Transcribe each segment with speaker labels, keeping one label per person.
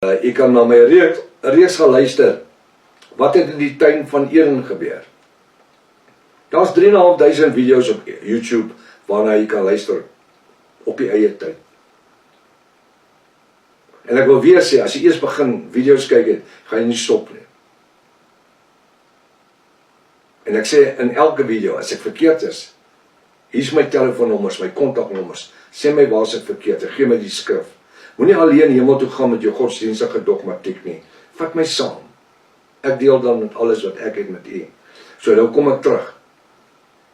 Speaker 1: Jy kan na my reeks gaan luister. Wat het in die tuin van Eden gebeur? Daar's 3.500 video's op YouTube waarna jy kan luister op die eie tyd. En ek wil weer sê, as jy eers begin video's kyk het, gaan jy nie stop nie. En ek sê in elke video, as ek verkeerd is, hier's my telefoonnommers, my kontaknommers, sê my waar is ek verkeerd, en gee my die skrif. Moenie alleen hemel toe gaan met jou godsdienstige dogmatiek nie. Vat my saam. Ek deel dan met alles wat ek het met u. So nou kom ek terug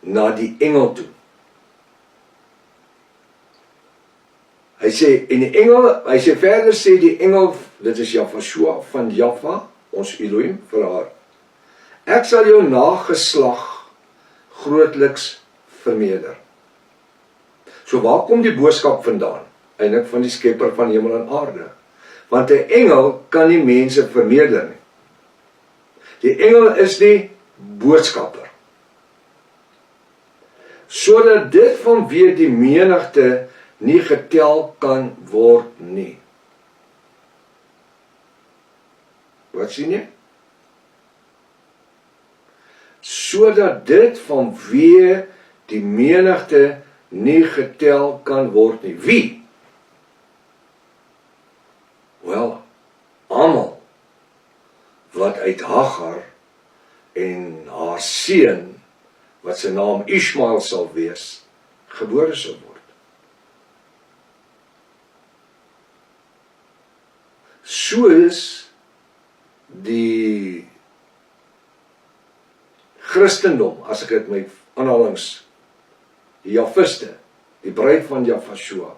Speaker 1: na die engel toe. Hy sê, en die engel, hy sê verder sê die engel, dit is Jafashua van Jaffa, ons Elohim, vir haar. Ek sal jou nageslag grootliks vermeerder. So waar kom die boodskap vandaan? Eintlik van die skepper van hemel en aarde. Want 'n engel kan nie mense vermeerder nie. Die engel is die boodskapper. Sodat dit vanweë die menigte nie getel kan word nie. Wat sien jy? Sodat dit vanweë die menigte nie getel kan word nie. Wie? Wel, almal wat uit Hagar en haar seun, wat sy naam Ishmael sal wees, gebore sal word. Soos die Christendom, as ek dit my aanhalings, die Jafiste, die bruid van Jafashua,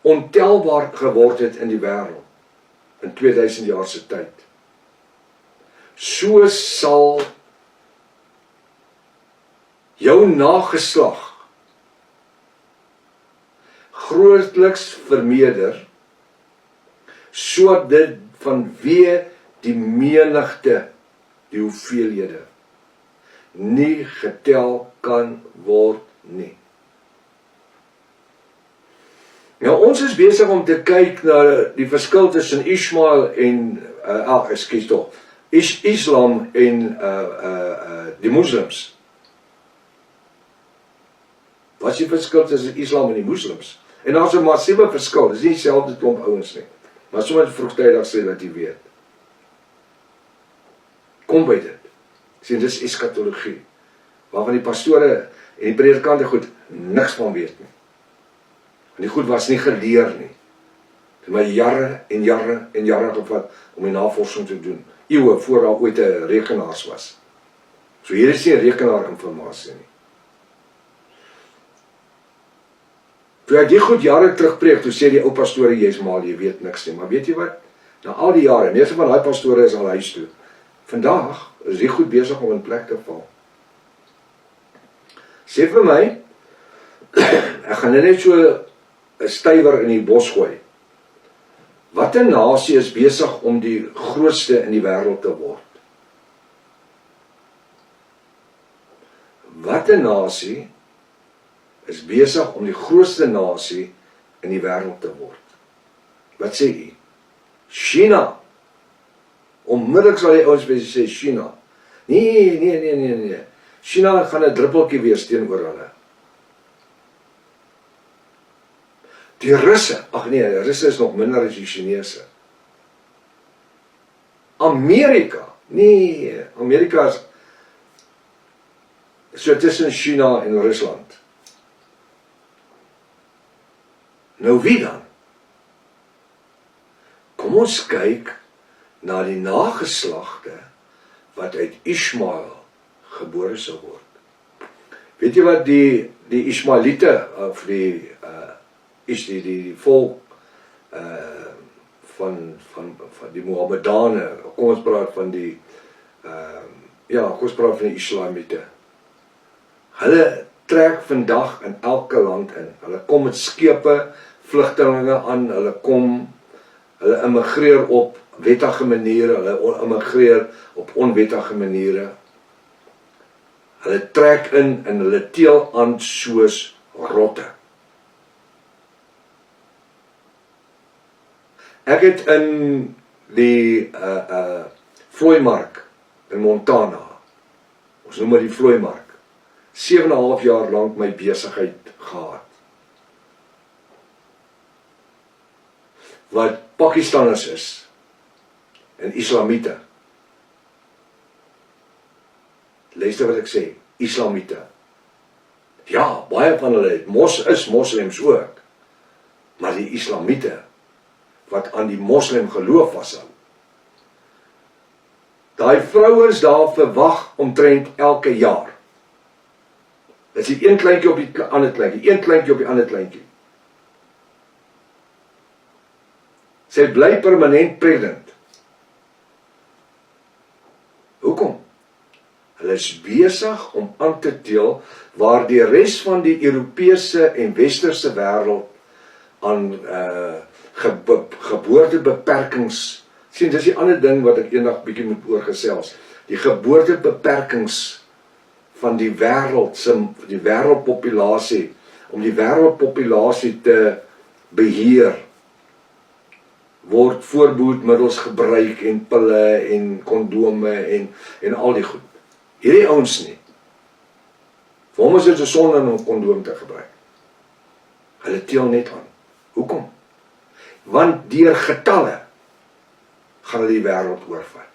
Speaker 1: ontelbaar geword het in die wêreld, in 2000 jaar se tyd. So sal jou nageslag grootliks vermeerder, sodat dit vanweë die menigte, die hoeveelhede, nie getel kan word nie. Nou, ons is besig om te kyk na die verskil tussen Ishmael en, Islam en die moslims. Wat is die verskil tussen Islam en die moslims? En daar is 'n massiewe verskil, dit is nie dieselfde klomp ouens nie. Maar sommer vroegtydig sê dat jy weet. Kom by dit. Sien, dis eskatologie, waarvan die pastore en die predikante goed niks van weet nie. En die goed was nie geleer nie. Het my jare en jare en jare gevat om die navorsing te doen. Eeue voor daar ooit 'n rekenaars was. So hier is nie rekenaar informasie nie. Toe ek die goed jare terugpreek, toe sê die ou pastore, jy is mal, jy weet niks nie. Maar weet jy wat? Na al die jare, meeste van die pastore is al huis toe. Vandag is die goed besig om in plek te val. Sê vir my, ek gaan net so 'n stywer in die bos gooi. Wat 'n nasie is besig om die grootste in die wêreld te word? Wat 'n nasie is besig om die grootste nasie in die wêreld te word? Wat sê jy? China. Onmiddellik sal die ouens sê China. Nee. China gaan 'n druppeltjie wees teenoor hulle. Die Russe, die Russe is nog minder as die Chinese. Amerika, nee, Amerika is so tussen China en Rusland. Nou wie dan? Kom ons kyk na die nageslagte wat uit Ishmael gebore sal word. Weet jy wat die Ishmaelite of die volk van die Mohammedane, kom ons praat van die kom ons praat van die Islamite. Hulle trek vandag in elke land in. Hulle kom met skepe, vlugtelinge aan, hulle immigreer op wettige maniere, hulle immigreer op onwettige maniere. Hulle trek in en hulle teel aan soos rotte. Ek het in die vlooimark in Montana, ons noem maar die vlooimark, 7,5 jaar lank my besigheid gehad. Wat Pakistanners is, en Islamiete. Luister wat ek sê, Islamiete. Ja, baie van hulle is moslems ook, maar die Islamiete, wat aan die moslim geloof vashou. Daai vrouens daar verwag omtrent elke jaar. Dit is die een kleintjie op die ander kleintjie, een kleintjie op die ander kleintjie. Sy bly permanent pregnant. Hoekom? Hulle is besig om aan te teel waar die res van die Europese en Westerse wêreld aan geboortebeperkings, sien, dis die ander ding wat ek eendag bietjie moet oorgesels, die geboortebeperkings van die wêreld, die wêreldpopulasie, om die wêreldpopulasie te beheer, word voorboedmiddels gebruik en pille en kondome en al die goed. Hierdie ouens nie. Vir hom is dit 'n sonde om 'n kondoom te gebruik. Hulle teel net aan. Hoekom? Want deur getalle gaan hulle die wêreld oorvat.